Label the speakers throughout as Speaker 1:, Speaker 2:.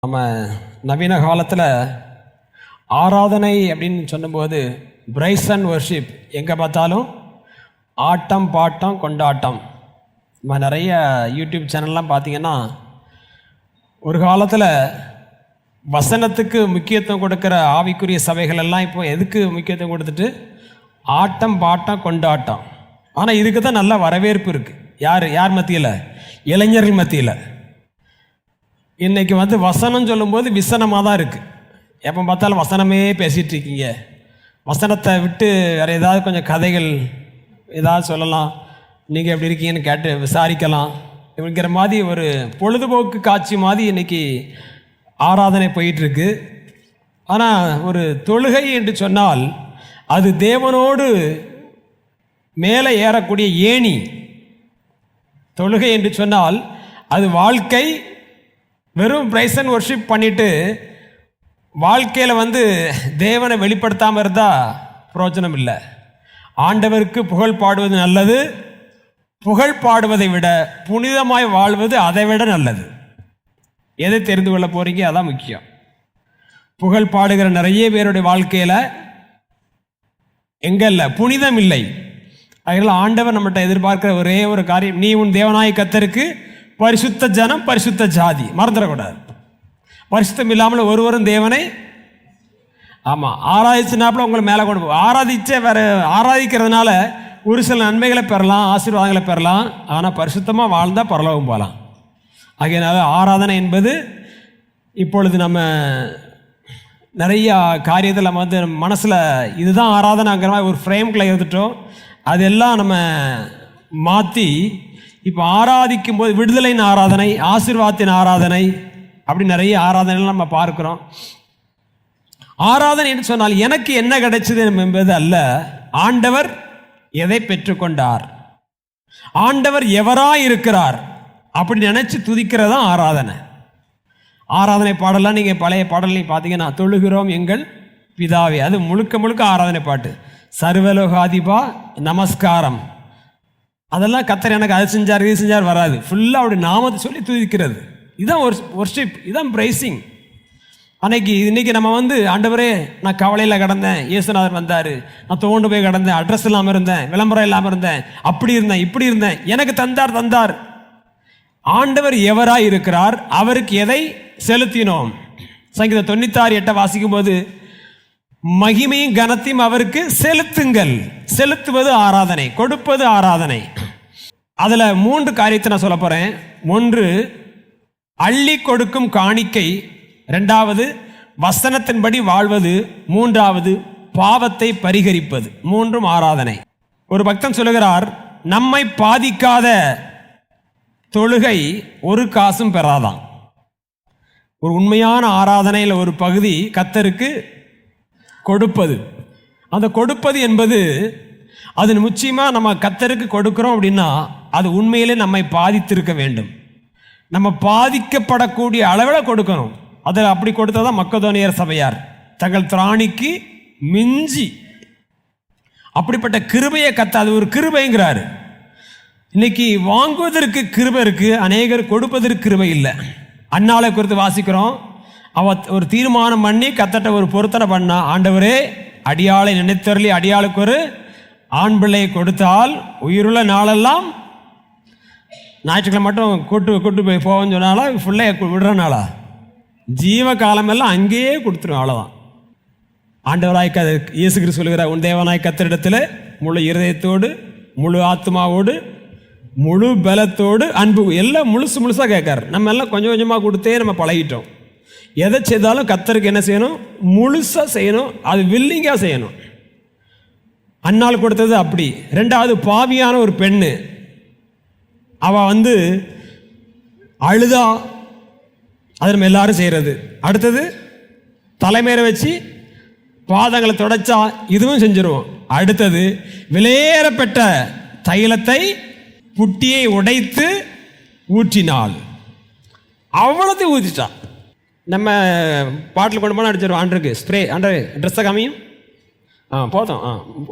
Speaker 1: நம்ம நவீன காலத்தில் ஆராதனை அப்படின்னு சொன்னபோது பிரைஸ் அண்ட் வர்ஷிப் எங்கே பார்த்தாலும் ஆட்டம் பாட்டம் கொண்டாட்டம். நம்ம நிறைய யூடியூப் சேனல்லாம் பார்த்தீங்கன்னா ஒரு காலத்தில் வசனத்துக்கு முக்கியத்துவம் கொடுக்குற ஆவிக்குரிய சபைகள் எல்லாம் இப்போ எதுக்கு முக்கியத்துவம் கொடுத்துட்டு ஆட்டம் பாட்டம் கொண்டாட்டம். ஆனால் இதுக்கு தான் நல்ல வரவேற்பு இருக்குது. யார் மத்தியில்? இளைஞர்கள் மத்தியில். இன்றைக்கி வசனம் சொல்லும்போது விசனமாக தான் இருக்குது. எப்போ பார்த்தாலும் வசனமே பேசிகிட்டு இருக்கீங்க. வசனத்தை விட்டு வேறு ஏதாவது கொஞ்சம் கதைகள் ஏதாவது சொல்லலாம், நீங்கள் எப்படி இருக்கீங்கன்னு கேட்டு விசாரிக்கலாம் அப்படிங்கிற மாதிரி ஒரு பொழுதுபோக்கு காட்சி மாதிரி இன்றைக்கி ஆராதனை போயிட்டுருக்கு. ஆனால் ஒரு தொழுகை என்று சொன்னால் அது தேவனோடு மேலே ஏறக்கூடிய ஏணி. தொழுகை என்று சொன்னால் அது வாழ்க்கை. வெறும் பிரைஸ் அண்ட் வர்ஷிப் பண்ணிவிட்டு வாழ்க்கையில் தேவனை வெளிப்படுத்தாமல் இருந்தால் பிரயோஜனம் இல்லை. ஆண்டவருக்கு புகழ் பாடுவது நல்லது. புகழ் பாடுவதை விட புனிதமாய் வாழ்வது அதை விட நல்லது. எதை தெரிந்து கொள்ள போகிறீங்க அதான் முக்கியம். புகழ் பாடுகிற நிறைய பேருடைய வாழ்க்கையில் எங்கே இல்லை, புனிதம் இல்லை. அதனால் ஆண்டவர் நம்மகிட்ட எதிர்பார்க்கிற ஒரே ஒரு காரியம், நீ உன் தேவனாய கர்த்தருக்கு பரிசுத்த ஜனம் பரிசுத்த ஜாதி. மறந்துடக்கூடாது. பரிசுத்தம் இல்லாமல் ஒருவரும் தேவனை ஆராதிச்சுனாப்புல உங்களை மேலே கொண்டு போகும். ஆராதிக்கிறதுனால ஒரு சில நன்மைகளை பெறலாம், ஆசீர்வாதங்களை பெறலாம். ஆனால் பரிசுத்தமாக வாழ்ந்தால் பரலோகம் போகலாம். ஆகையினால ஆராதனை என்பது இப்பொழுது நம்ம நிறையா காரியத்தில் நம்ம மனசில் இதுதான் ஆராதனைங்கிற மாதிரி ஒரு ஃப்ரேம்குள்ளே இருந்துட்டோம். அதெல்லாம் நம்ம மாற்றி இப்போ ஆராதிக்கும் போது விடுதலையின் ஆராதனை, ஆசீர்வாதத்தின் ஆராதனை, அப்படி நிறைய ஆராதனைகள் நம்ம பார்க்குறோம். ஆராதனை என்று சொன்னால் எனக்கு என்ன கிடைச்சது என்பது அல்ல, ஆண்டவர் எதை பெற்றுக்கொண்டார், ஆண்டவர் எவராய் இருக்கிறார் அப்படி நினைச்சு துதிக்கிறதா ஆராதனை. ஆராதனை பாடலாம் நீங்கள் பழைய பாடலையும் பார்த்தீங்கன்னா தொழுகிறோம் எங்கள் பிதாவே, அது முழுக்க முழுக்க ஆராதனை பாட்டு. சர்வலோகாதிபா நமஸ்காரம், அதெல்லாம் கர்த்தர் எனக்கு அது செஞ்சார் இது செஞ்சார் வராது. ஃபுல்லாக அப்படி நாமத்தை சொல்லி துதிக்கிறது. இதுதான் வர்ஷிப், இதுதான் பிரைசிங். இன்றைக்கி நம்ம ஆண்டவரே நான் கவலையில் கிடந்தேன், இயேசுநாதர் வந்தார், நான் தோண்டு போய் கிடந்தேன், அட்ரஸ் இல்லாமல் இருந்தேன், விளம்பரம் இல்லாமல் இருந்தேன், அப்படி இருந்தேன் இப்படி இருந்தேன், எனக்கு தந்தார். ஆண்டவர் எவராய் இருக்கிறார், அவருக்கு எதை செலுத்தினோம். சங்கீதம் 96:8 வாசிக்கும் போது மகிமையும் கனத்தையும் அவருக்கு செலுத்துங்கள். செலுத்துவது ஆராதனை, கொடுப்பது ஆராதனை. அதில் 3 காரியத்தை நான் சொல்ல போகிறேன். 1 அள்ளி கொடுக்கும் காணிக்கை, 2வது வசனத்தின்படி வாழ்வது, 3வது பாவத்தை பரிகரிப்பது. 3ம் ஆராதனை. ஒரு பக்தன் சொல்லுகிறார், நம்மை பாதிக்காத தொழுகை ஒரு காசும் பெறாதான். ஒரு உண்மையான ஆராதனையில் ஒரு பகுதி கர்த்தருக்கு கொடுப்பது. அந்த கொடுப்பது என்பது அது நிச்சயமாக நம்ம கர்த்தருக்கு கொடுக்குறோம் அப்படின்னா அது உண்மையிலே நம்மை பாதித்திருக்க வேண்டும். நம்ம பாதிக்கப்படக்கூடிய அளவில் கொடுக்கணும். அதை அப்படி கொடுத்தா தான் மக்கதோனியர் சபையார் தங்கள் திராணிக்கு மிஞ்சி அப்படிப்பட்ட கிருபையை அது ஒரு கிருபைங்கிறாரு. இன்னைக்கு வாங்குவதற்கு கிருபை இருக்குது, அநேகர் கொடுப்பதற்கு கிருபை இல்லை. அன்னாளை குறித்து வாசிக்கிறோம். அவ ஒரு தீர்மானம் பண்ணி கர்த்தர்ட்ட ஒரு பொருத்தனை பண்ணா, ஆண்டவரே அடியாளை நினைத்தருளி அடியாளுக்கு ஒரு ஆண் பிள்ளையை கொடுத்தால் உயிருள்ள நாளெல்லாம், ஞாயிற்றுக்கிழமை மட்டும் கூட்டு போய் போவோன்னு சொன்னாலா, பிள்ளைய விடுறனாலா, ஜீவ காலமெல்லாம் அங்கேயே கொடுத்துரும். அவ்வளோதான். ஆண்டவராய் இயேசு கிறிஸ்து சொல்லுகிற, உன் தேவனாய் கர்த்தரிடத்தில் முழு இருதயத்தோடு முழு ஆத்மாவோடு முழு பலத்தோடு அன்பு, எல்லாம் முழுசாக கேட்காரு. நம்ம எல்லாம் கொஞ்சம் கொஞ்சமாக கொடுத்தே நம்ம பழகிட்டோம். எதை செய்தாலும் கர்த்தருக்கு என்ன செய்யணும், முழுசாக செய்யணும், அது வில்லிங்காக செய்யணும். அன்னாள் கொடுத்தது அப்படி. 2வது பாவியான ஒரு பெண்ணு, அவள் அழுதா, அது நம்ம எல்லாரும் செய்கிறது. அடுத்தது தலைமையில வச்சு பாதங்களை தொடச்சா, இதுவும் செஞ்சிருவோம். அடுத்தது விலையேறப்பட்ட தைலத்தை புட்டியை உடைத்து ஊற்றினாள். அவ்வளோத்தையும் ஊற்றிட்டான். நம்ம பாட்டில் கொண்டு போனால் அடிச்சிடும். ஆண்டருக்கு ஸ்ப்ரே, ஆண்டர் ட்ரெஸ்ஸை காமியும், போதும்,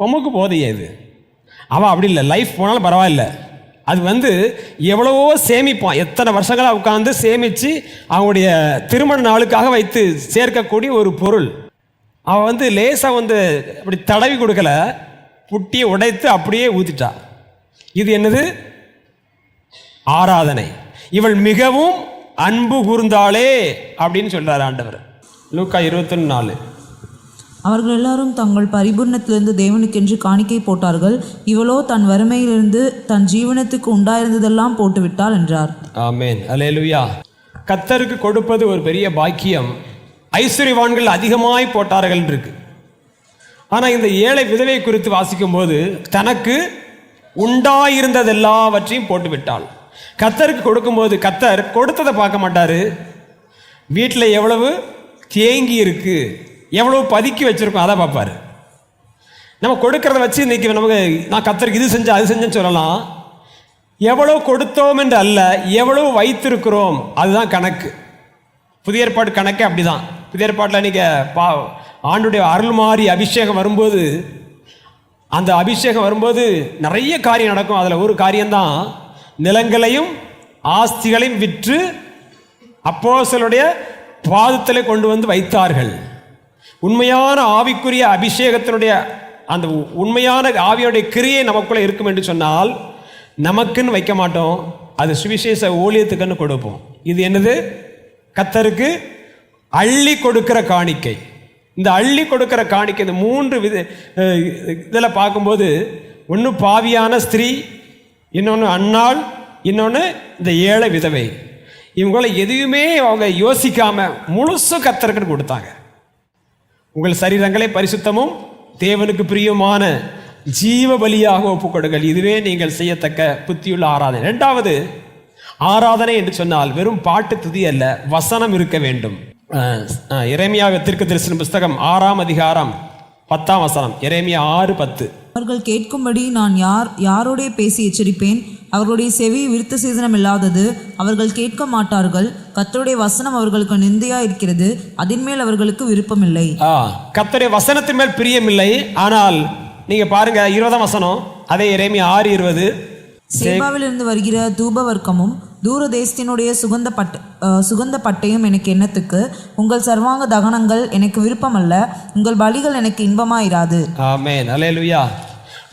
Speaker 1: உமக்கு போதையே இது. அவள் அப்படி இல்லை, லைஃப் போனாலும் பரவாயில்ல, அது எவ்வளவோ சேமிப்பான், எத்தனை வருஷங்களாக உட்காந்து சேமித்து அவங்களுடைய திருமண நாளுக்காக வைத்து சேர்க்கக்கூடிய ஒரு பொருள். அவன் லேசாக அப்படி தடவி கொடுக்கல, புட்டியை உடைத்து அப்படியே ஊற்றிட்டா. இது என்னது? ஆராதனை. இவள் மிகவும் அன்பு கூர்ந்தாளே அப்படின்னு சொல்றார் ஆண்டவர். லூக்கா 21:4.
Speaker 2: அவர்கள் எல்லாரும் தங்கள் பரிபூர்ணத்திலிருந்து தேவனுக்கென்று காணிக்கை போட்டார்கள். இவளோ தன் வறுமையிலிருந்து தன் ஜீவனத்துக்கு உண்டாயிருந்ததெல்லாம் போட்டுவிட்டாள் என்றார்.
Speaker 1: ஆமென், அல்லேலூயா. கர்த்தருக்கு கொடுப்பது ஒரு பெரிய பாக்கியம். ஐஸ்வர்யவான்கள் அதிகமாய் போட்டார்கள் இருக்கு. ஆனால் இந்த ஏழை விதவை குறித்து வாசிக்கும் போது தனக்கு உண்டாயிருந்தது எல்லாவற்றையும் போட்டு விட்டாள். கர்த்தருக்கு கொடுக்கும்போது கர்த்தர் கொடுத்ததை பார்க்க மாட்டாரு, வீட்டில் எவ்வளவு தேங்கி இருக்கு, எவ்வளவு பதுக்கி வச்சிருக்கோம் அதை பார்ப்பாரு. நம்ம கொடுக்கறத வச்சு இன்னைக்கு நான் கர்த்தருக்கு இது செஞ்சேன் அது செஞ்சேன்னு சொல்லலாம். எவ்வளவு கொடுத்தோம் என்று அல்ல, எவ்வளவு வைத்திருக்கிறோம் அதுதான் கணக்கு. புதிய ஏற்பாடு கணக்கே அப்படிதான். புதிய ஏற்பாட்டில் நீங்கள் ஆண்டுடைய அருள் மாறி அபிஷேகம் வரும்போது, அந்த அபிஷேகம் வரும்போது நிறைய காரியம் நடக்கும். அதில் ஒரு காரியம்தான், நிலங்களையும் ஆஸ்திகளையும் விற்று அப்போஸ்தலருடைய பாதத்தில் கொண்டு வந்து வைத்தார்கள். உண்மையான ஆவிக்குரிய அபிஷேகத்தினுடைய அந்த உண்மையான ஆவியுடைய கிரியை நமக்குள்ளே இருக்கும் என்று சொன்னால் நமக்குன்னு வைக்க மாட்டோம், அது சுவிசேஷ ஊழியத்துக்குன்னு கொடுப்போம். இது என்னது? கர்த்தருக்கு அள்ளி கொடுக்கிற காணிக்கை. இந்த அள்ளி கொடுக்கிற காணிக்கை இந்த 3 இதில் பார்க்கும்போது, ஒன்று பாவியான ஸ்திரீ, இன்னொன்று அன்னாள், இன்னொன்று இந்த ஏழை விதவை. இவங்கள எதையுமே அவங்க யோசிக்காம முழுசு கர்த்தருக்கு கொடுத்தாங்க. உங்கள் சரீரங்களை பரிசுத்தமும் தேவனுக்கு பிரியமான ஜீவ பலியாக ஒப்புக்கொடுங்கள், இதுவே நீங்கள் செய்யத்தக்க புத்தியுள்ள ஆராதனை. 2வது ஆராதனை என்று சொன்னால் வெறும் பாட்டு துதி அல்ல, வசனம் இருக்க வேண்டும். எரேமியா தீர்க்கதரிசன புஸ்தகம் 6ஆம் அதிகாரம் 10ஆம் வசனம். எரேமியா 6:10.
Speaker 2: அவர்கள் கேட்கும்படி நான் யாரோடே பேசி எச்சரிப்பேன், அவர்களுடைய செவி விருத்த சேதனம் இல்லாதது, அவர்கள் கேட்க மாட்டார்கள். கர்த்தருடைய வசனம் அவர்களுக்கு நிந்தையா இருக்கிறது, அதன் மேல் அவர்களுக்கு விருப்பமில்லை.
Speaker 1: கர்த்தருடைய வசனத்தின் மேல் பிரியமில்லை. ஆனால் நீங்க பாருங்க 20ஆம் வசனம், அதே எரேமியா 6:20.
Speaker 2: சேபாவிலிருந்து வருகிற தூபவர்க்கமும் தூர தேசத்தினுடைய சுகந்த பட்டையும் எனக்கு எண்ணத்துக்கு, உங்கள் சர்வாங்க தகனங்கள் எனக்கு விருப்பமல்ல, உங்கள் பலிகள் எனக்கு இன்பமாயிராது.
Speaker 1: ஆமென், அல்லேலூயா.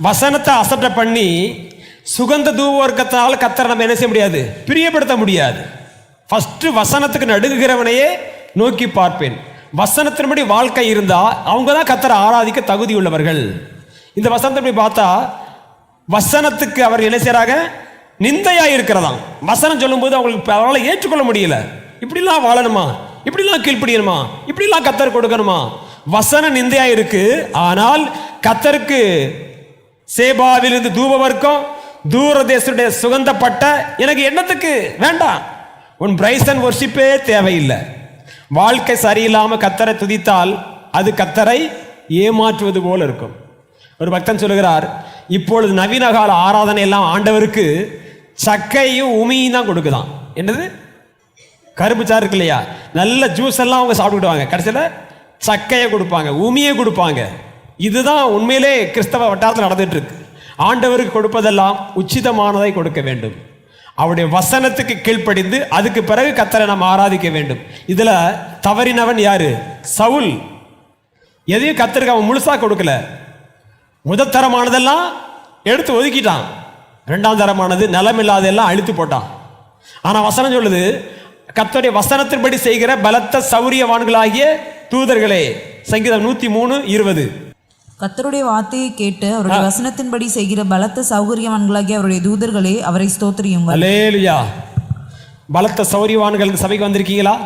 Speaker 1: வசனத்தை அசட்டை பண்ணி சுகந்த தூபவர்க்கத்தால் கர்த்தரை நம்ம என்ன செய்ய முடியாது? பிரியப்படுத்த முடியாது. ஃபர்ஸ்ட் வசனத்துக்கு நடுங்குகிறவனையே நோக்கி பார்ப்பேன். வசனத்தின்படி வாழ்க்கை இருந்தா அவங்க தான் கர்த்தரை ஆராதிக்க தகுதி உள்ளவர்கள். இந்த வசனத்தை பார்த்தா வசனத்துக்கு அவர் என்ன செய்யறாங்க? நிந்தையா இருக்கிறதாம். வசனம் சொல்லும்போது அவங்களுக்கு அவரால் ஏற்றுக்கொள்ள முடியல. இப்படிலாம் வாழணுமா, இப்படிலாம் கீழ்ப்படியணுமா, இப்படிலாம் கர்த்தர் கொடுக்கணுமா? வசன நிந்தையா இருக்கு. ஆனால் கர்த்தருக்கு சேபாவிலிருந்து தூபவர்க்கம், தூர தேசத்துடைய சுகந்தப்பட்ட எனக்கு எண்ணத்துக்கு வேண்டாம். உன் பிரைஸ் அண்ட் வர்ஷிப்பே தேவையில்லை. வாழ்க்கை சரியில்லாம கர்த்தரை துதித்தால் அது கர்த்தரை ஏமாற்றுவது போல இருக்கும். ஒரு பக்தன் சொல்லுகிறார், இப்பொழுது நவீன கால ஆராதனை எல்லாம் ஆண்டவருக்கு சக்கையும் உமியும் தான் கொடுக்குதான். என்னது? கரும்பு சாறு இருக்கு இல்லையா, நல்ல ஜூஸ் எல்லாம் அவங்க சாப்பிட்டுக்கிடுவாங்க, கடைசியில் சக்கையை கொடுப்பாங்க, உமியை கொடுப்பாங்க. இதுதான் உண்மையிலே கிறிஸ்தவ வட்டாரத்தில் நடந்துட்டு இருக்கு. ஆண்டவருக்கு கொடுப்பதெல்லாம் உச்சிதமானதை கொடுக்க வேண்டும். அவருடைய வசனத்துக்கு கீழ்ப்படிந்து அதுக்கு பிறகு கர்த்தரை நாம் ஆராதிக்க வேண்டும். இதுல தவறினவன் யாரு? சவுல். எதையும் கர்த்தருக்கு அவன் முழுசா கொடுக்கல. முதற்தரமானதெல்லாம் எடுத்து ஒதுக்கிட்டான், 2ஆம் தரமானது நலமில்லாதெல்லாம் அழித்து போட்டான். ஆனா வசனம் சொல்லுது, கர்த்தருடைய வசனத்தின்படி செய்கிற பலத்த சௌரியவான்களாகிய தூதர்களே. சங்கீதம் 103:20.
Speaker 2: கர்த்தருடைய வார்த்தையை கேட்டு அவருடைய வசனத்தின்படி செய்கிற பலத்த சௌகரியவான்களாகிய அவருடைய தூதர்களே, அவரை ஸ்தோத்திரியுங்கள். அல்லேலூயா.
Speaker 1: பலத்த சௌரியவான்கள் சபைக்கு வந்திருக்கீங்களா?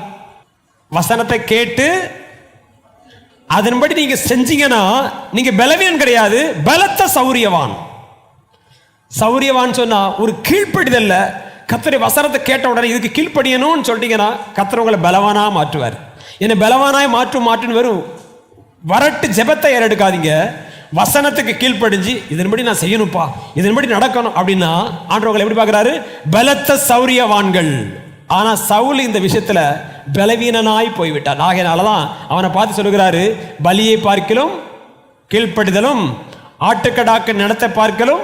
Speaker 1: வசனத்தை கேட்டு அதன்படி நீங்க செஞ்சீங்கன்னா நீங்க பலவீனம் கிடையாது, பலத்த சௌரியவான். சௌரியவான் சொன்னா ஒரு கீழ்ப்படிதல்ல. கர்த்தருடைய வசனத்தை கேட்ட உடனே இதுக்கு கீழ்ப்படியணும்னு சொல்லிட்டீங்கன்னா கர்த்தர் உங்களை பலவானா மாற்றுவார். என்ன பலவானாய் மாற்றுன்னு வெறும் வரட்டு ஜெபத்தை ஏறெடுக்காதீங்க. வசனத்துக்கு கீழ்ப்படிஞ்சு இதன்படி நான் செய்யணும்ப்பா, இதன்படி நடக்கணும் அப்படின்னா ஆண்டவர்கள் எப்படி பார்க்கிறாரு? பலத்த சௌரியவான்கள். ஆனா சவுல் இந்த விஷயத்துல பலவீனனாய் போய்விட்டான். ஆகையினாலதான் அவனை பார்த்து சொல்லுகிறாரு, பலியை பார்க்கலும் கீழ்ப்படிதலும் ஆட்டுக்கடாக்கு நடத்த பார்க்கலும்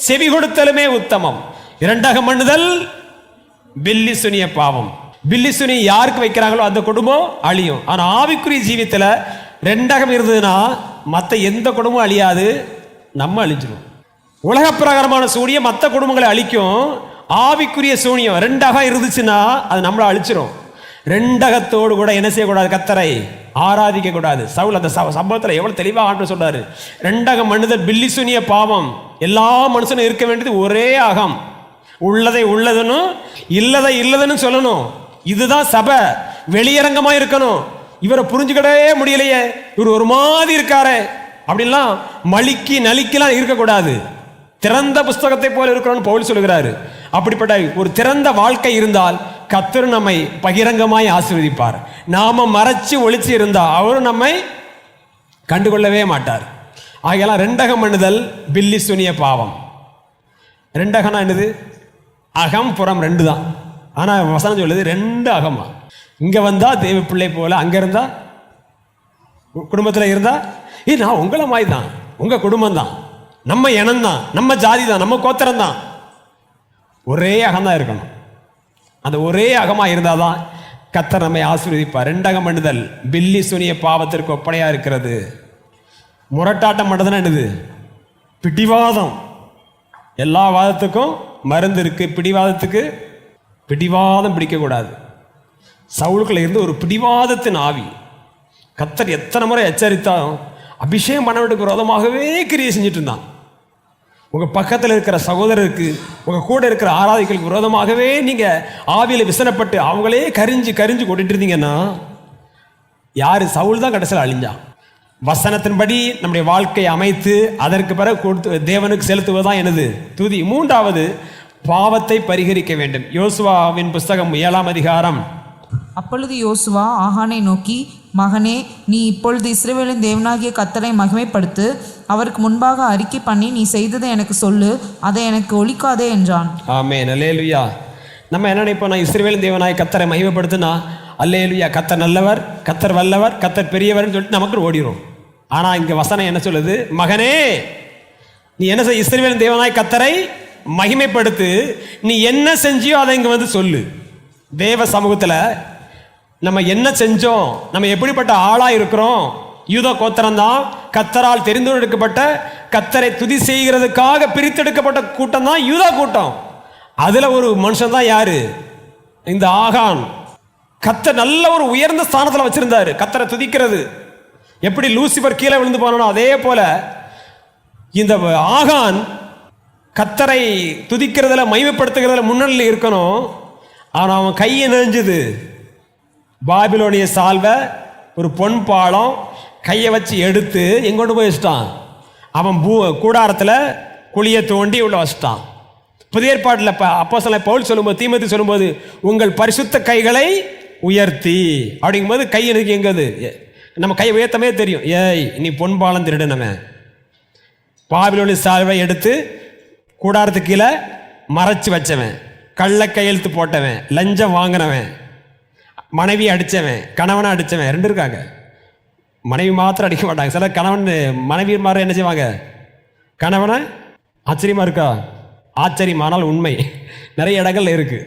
Speaker 1: செவி கொடுத்தலுமே உத்தமம். இரண்டகம் பண்ணுதல் பில்லி சுனிய பாவம். பில்லி சுனி யாருக்கு வைக்கிறாங்களோ அந்த குடும்பம் அழியும். ஆனா ஆவிக்குரிய ஜீவியத்துல ரெண்டகம் இருந்ததுன்னா மற்ற எந்த குடும்பமும் அழியாது, நம்ம அழிஞ்சிடும். உலக பிரகாரமான சூனியம் மற்ற குடும்பங்களை அழிக்கும். ஆவிக்குரிய சூனியம் ரெண்டகம் இருந்துச்சுன்னா அது நம்மளை அழிச்சிடும். ரெண்டகத்தோடு கூட என்ன செய்யக்கூடாது? கர்த்தரை ஆராதிக்க கூடாது. சவுல் அந்த சம்பவத்தில் எவ்வளவு தெளிவாக ஆண்டு சொல்றாரு. ரெண்டகம் பண்ணுதல் பில்லி சுனிய பாவம். எல்லா மனுஷனும் இருக்க வேண்டியது ஒரே அகம். உள்ளதை உள்ளதுன்னு இல்லதை இல்லதுன்னு சொல்லணும். இதுதான் சபை. வெளியரங்கமா இருக்கணும். இவரை புரிஞ்சுக்கிடவே முடியலையே, இவர் ஒரு மாதிரி இருக்காரு அப்படின்லாம் மலிக்கி நலிக்கலாம் இருக்கக்கூடாது. திறந்த புஸ்தகத்தை போல இருக்கிறோன்னு பவுல் சொல்லுகிறாரு. அப்படிப்பட்ட ஒரு திறந்த வாழ்க்கை இருந்தால் கர்த்தர் நம்மை பகிரங்கமாய் ஆசீர்வதிப்பார். நாம மறைச்சு ஒளிச்சு இருந்தா அவரும் நம்மை கண்டுகொள்ளவே மாட்டார். ஆகையெல்லாம் ரெண்டகம் பண்ணுதல் பில்லி சுனிய பாவம். ரெண்டகம்னா என்னது? அகம் புறம் ரெண்டு தான். ஆனா வசனம் சொல்லுது ரெண்டு அகமா. இங்க வந்தா தேவ பிள்ளை போல, அங்க இருந்தா குடும்பத்தில் இருந்தா நான் உங்களை மாதிரி தான், உங்க குடும்பம் தான், நம்ம இனம் தான், நம்ம ஜாதி தான், நம்ம கோத்திரம் தான். ஒரே அகம்தான் இருக்கணும். அந்த ஒரே அகமா இருந்தாதான் கர்த்தர் நம்மை ஆசீர்வதிப்பார். ரெண்டகம் பண்ணுதல் பில்லி சுனிய பாவத்திற்கு ஒப்பனையா இருக்கிறது. முரட்டாட்டம் பண்ணுறதுன்னா என்னது? பிடிவாதம். எல்லா வாதத்துக்கும் மருந்து இருக்கு. பிடிவாதத்துக்கு பிடிவாதம் பிடிக்கக்கூடாது. சவுலுக்குள்ள இருந்து ஒரு பிடிவாதத்தின் ஆவி. கர்த்தர் எத்தனை முறை எச்சரித்தாலும் அபிஷேகம் பண்ணவனுக்கு விரோதமாகவே கிரியை செஞ்சுட்டு இருந்தான். உங்க பக்கத்தில் இருக்கிற சகோதரருக்கு, உங்க கூட இருக்கிற ஆராதிகளுக்கு விரோதமாகவே நீங்க ஆவியில விசனப்பட்டு அவங்களே கரிஞ்சு கரிஞ்சு கொண்டுட்டு இருந்தீங்கன்னா யாரு? சவுல் தான் கடைசியில் அழிஞ்சான். வசனத்தின்படி நம்முடைய வாழ்க்கையை அமைத்து அதற்கு பிறகு கொடுத்து தேவனுக்கு செலுத்துவதுதான் எனது துதி. மூன்றாவது, பாவத்தை பரிகரிக்க வேண்டும். யோசுவாவின் புஸ்தகம் 7ஆம் அதிகாரம்.
Speaker 2: அப்பொழுது யோசுவா ஆகானை நோக்கி, மகனே, நீ இப்பொழுது இஸ்ரவேலின் தேவனாகிய கர்த்தரை மகிமைப்படுத்து. அவருக்கு முன்பாக அறிக்கை பண்ணி நீ செய்ததை எனக்கு சொல்லு, அதை எனக்கு ஒழிக்காதே என்றான்.
Speaker 1: ஆமென், அல்லேலூயா. நம்ம என்ன நினைப்போம்? இஸ்ரவேலின் தேவனாகிய கர்த்தரை மகிமைப்படுத்தினா அல்லேலூயா, கர்த்தர் நல்லவர், கர்த்தர் வல்லவர், கர்த்தர் பெரியவர்னு சொல்லிட்டு நமக்கு ஓடிடும். ஆனா இங்க வசனம் என்ன சொல்லுது? மகனே, நீ என்ன செய்? இஸ்ரவேலின் தேவனாகிய கர்த்தரை மகிமைப்படுத்து. நீ என்ன செஞ்சியோ அதை இங்க வந்து சொல்லு. தேவ சமூகத்துல நம்ம என்ன செஞ்சோம், நம்ம எப்படிப்பட்ட ஆளா இருக்கிறோம். யூதா கோத்திரம் தான் கர்த்தரால் தெரிந்தெடுக்கப்பட்ட, கர்த்தரை துதி செய்கிறதுக்காக பிரித்தெடுக்கப்பட்ட கூட்டம் தான் யூதா கூட்டம். அதுல ஒரு மனுஷன் தான் யாரு? இந்த ஆகான். கர்த்தர் நல்ல ஒரு உயர்ந்த ஸ்தானத்துல வச்சிருந்தாரு. கர்த்தரை துதிக்கிறது எப்படி லூசிபர் கீழே விழுந்து போனானோ அதே போல இந்த ஆகான் கர்த்தரை துதிக்கிறதுல மகிமைப்படுத்துகிறதுல முன்னணியில் இருக்கணும். ஆனா அவன் கையை நெஞ்சது பாபிலோனிய சால்வை, ஒரு பொன் பாலம் கையை வச்சு எடுத்து எங்கொண்டு போய் வச்சுட்டான். அவன் கூடாரத்தில் குழியை தோண்டி உள்ள வச்சுட்டான். புதிய ஏற்பாட்டில் அப்போஸ்தலன் பவுல் சொல்லும்போது, தீமோத்தேயு சொல்லும்போது, உங்கள் பரிசுத்த கைகளை உயர்த்தி அப்படிங்கும்போது கை எனக்கு எங்கது? நம்ம கை உயர்த்தமே தெரியும். ஏய், நீ பொன் பாலம் திருடினவன், பாபிலோனிய சால்வை எடுத்து கூடாரத்துக்கு கீழே மறைச்சு வச்சவன், கள்ள கையெழுத்து போட்டவன், லஞ்சம் வாங்கினவன், மனைவி அடித்தவன், கணவனை அடித்தவன். ரெண்டு இருக்காங்க. மனைவி மாத்திரம் அடிக்க மாட்டாங்க. சில கணவன் மனைவி மாதிரி என்ன செய்வாங்க? கணவனை. ஆச்சரியமா இருக்கா? ஆச்சரியமானால் உண்மை நிறைய இடங்கள்ல இருக்கு.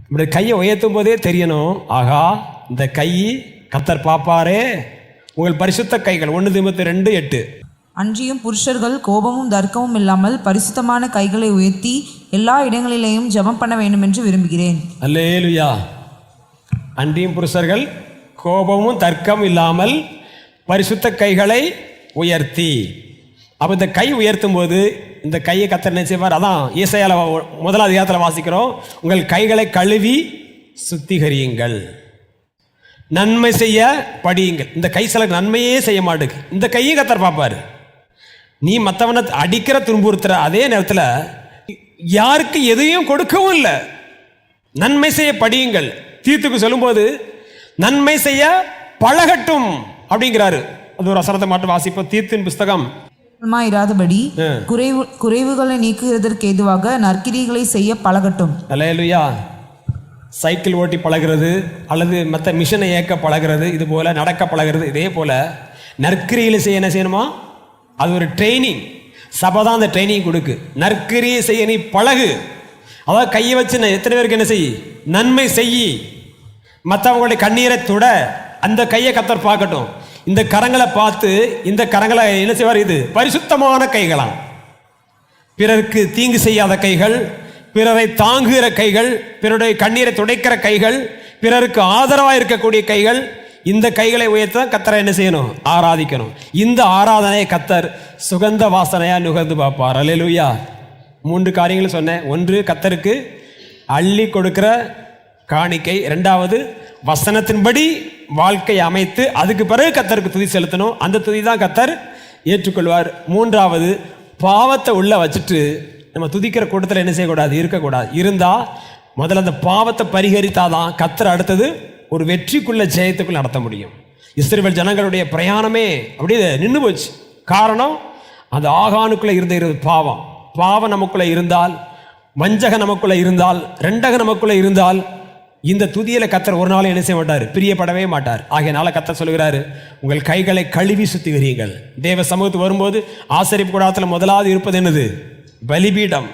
Speaker 1: இப்படி கையை உயர்த்தும் போதே தெரியணும், ஆகா இந்த கை கர்த்தர் பாப்பாரே. உங்கள் பரிசுத்த கைகள் 1 தீமோத்தேயு 2:8.
Speaker 2: அன்றியும் புருஷர்கள் கோபமும் தர்க்கமும் இல்லாமல் பரிசுத்தமான கைகளை உயர்த்தி எல்லா இடங்களிலேயும் ஜெபம் பண்ண வேண்டும் என்று விரும்புகிறேன்.
Speaker 1: அல்லேலூயா. அன்றியும் புருஷர்கள் கோபமும் தர்க்கம் இல்லாமல் பரிசுத்த கைகளை உயர்த்தி. அப்போ இந்த கை உயர்த்தும் போது இந்த கையை கர்த்தர் என்ன செய்வார்? அதான் ஏசாயால 1ஆம் அதிகாரத்தில் வாசிக்கிறோம், உங்கள் கைகளை கழுவி சுத்திகரியுங்கள், நன்மை செய்ய படியுங்கள். இந்த கை சில நன்மையே செய்ய மாட்டுக்கு. இந்த கையை கர்த்தர் பார்ப்பாரு. நீ மற்றவனை அடிக்கிற துன்புறுத்துற அதே நேரத்தில் யாருக்கு எதையும் கொடுக்கவும் இல்லை. நன்மை செய்ய படியுங்கள். தீத்துக்கு சொல்லும்போது நன்மை செய்ய பழகட்டும் அப்படிங்கிறாரு. அது ஒரு வசனத்தை மட்டும் வாசிப்போம். தீத்தின் புஸ்தகம்.
Speaker 2: இராதபடி குறைவுகளை நீக்குவதற்கு ஏதுவாக நற்கிரிகளை செய்ய பழகட்டும்.
Speaker 1: அல்லேலூயா. சைக்கிள் ஓட்டி பழகிறது அல்லது மற்ற மிஷினை இயக்க பழகிறது, இது போல நடக்க பழகிறது. இதே போல நற்கிரிகளை செய்ய என்ன செய்யணுமா? அது ஒரு ட்ரைனிங். சபை தான் அந்த ட்ரைனிங் கொடுக்கு. நற்கிரியை செய்ய நீ பழகு. அதாவது கையை வச்சு எத்தனை பேருக்கு என்ன செய்யி? நன்மை செய்யி. மற்றவங்களுடைய கண்ணீரை தொட அந்த கையை கர்த்தர் பார்க்கட்டும். இந்த கரங்களை பார்த்து இந்த கரங்களை என்ன செய்வார்? இது பரிசுத்தமான கைகளாம். பிறருக்கு தீங்கு செய்யாத கைகள், பிறரை தாங்குகிற கைகள், பிறருடைய கண்ணீரை துடைக்கிற கைகள், பிறருக்கு ஆதரவாக இருக்கக்கூடிய கைகள். இந்த கைகளை உயர்த்த கர்த்தரை என்ன செய்யணும்? ஆராதிக்கணும். இந்த ஆராதனையை கர்த்தர் சுகந்த வாசனையா நுகர்ந்து பார்ப்பார். அல்லேலூயா. 3 காரியங்கள் சொன்னேன். 1, கர்த்தருக்கு அள்ளி கொடுக்கிற காணிக்கை. 2வது, வசனத்தின்படி வாழ்க்கை அமைத்து அதுக்கு பிறகு கர்த்தருக்கு துதி செலுத்தணும். அந்த துதி தான் கர்த்தர் ஏற்றுக்கொள்வார். 3வது, பாவத்தை உள்ள வச்சுட்டு நம்ம துதிக்கிற கூட்டத்தில் என்ன செய்யக்கூடாது? இருக்கக்கூடாது. இருந்தால் முதல்ல அந்த பாவத்தை பரிகரித்தாதான் கர்த்தர் அடுத்தது ஒரு வெற்றிக்குள்ள ஜெயத்துக்குள்ள நடத்த முடியும். இஸ்ரவேல் ஜனங்களுடைய பிரயாணமே அப்படியே நின்று போச்சு. காரணம், அந்த ஆகானுக்குள்ளே இருந்த பாவம். பாவம் நமக்குள்ளே இருந்தால், வஞ்சக நமக்குள்ளே இருந்தால், ரெண்டக நமக்குள்ளே இருந்தால், இந்த துதியில கர்த்தர் ஒரு நாள் என்ன செய்ய மாட்டார்? பிரியப்படவே மாட்டார். ஆகையனால கர்த்தர் சொல்கிறாரு, உங்கள் கைகளை கழுவி சுத்திகரியுங்கள். தேவ சமூகத்துக்கு வரும்போது ஆசரிப்பு கூடாரத்தில் முதலாவது இருப்பது என்னது? பலிபீடம்.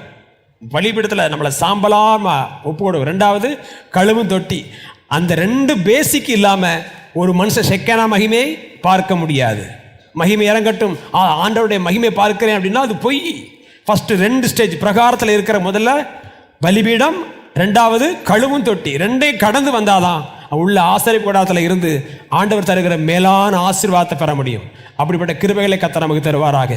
Speaker 1: பலிபீடத்தில் நம்மளை சாம்பலாக ஒப்பு கொடுக்கும். 2வது கழுவும் தொட்டி. அந்த 2 பேசிக் இல்லாமல் ஒரு மனுஷன் செக்கான மகிமையை பார்க்க முடியாது. மகிமை இறங்கட்டும், ஆண்டவருடைய மகிமை பார்க்கிறேன் அப்படின்னா அது பொய். ஃபர்ஸ்ட் 2 ஸ்டேஜ் பிரகாரத்தில் இருக்கிற முதல்ல பலிபீடம், 2வது கழுவும் தொட்டி. 2ஐயும் கடந்து வந்தாதான் உள்ள ஆசரிப்பு கூடாரத்தில் இருந்து ஆண்டவர் தருகிற மேலான ஆசீர்வாதத்தை பெற முடியும். அப்படிப்பட்ட கிருபைகளை கர்த்தர் நமக்கு தருவாராக.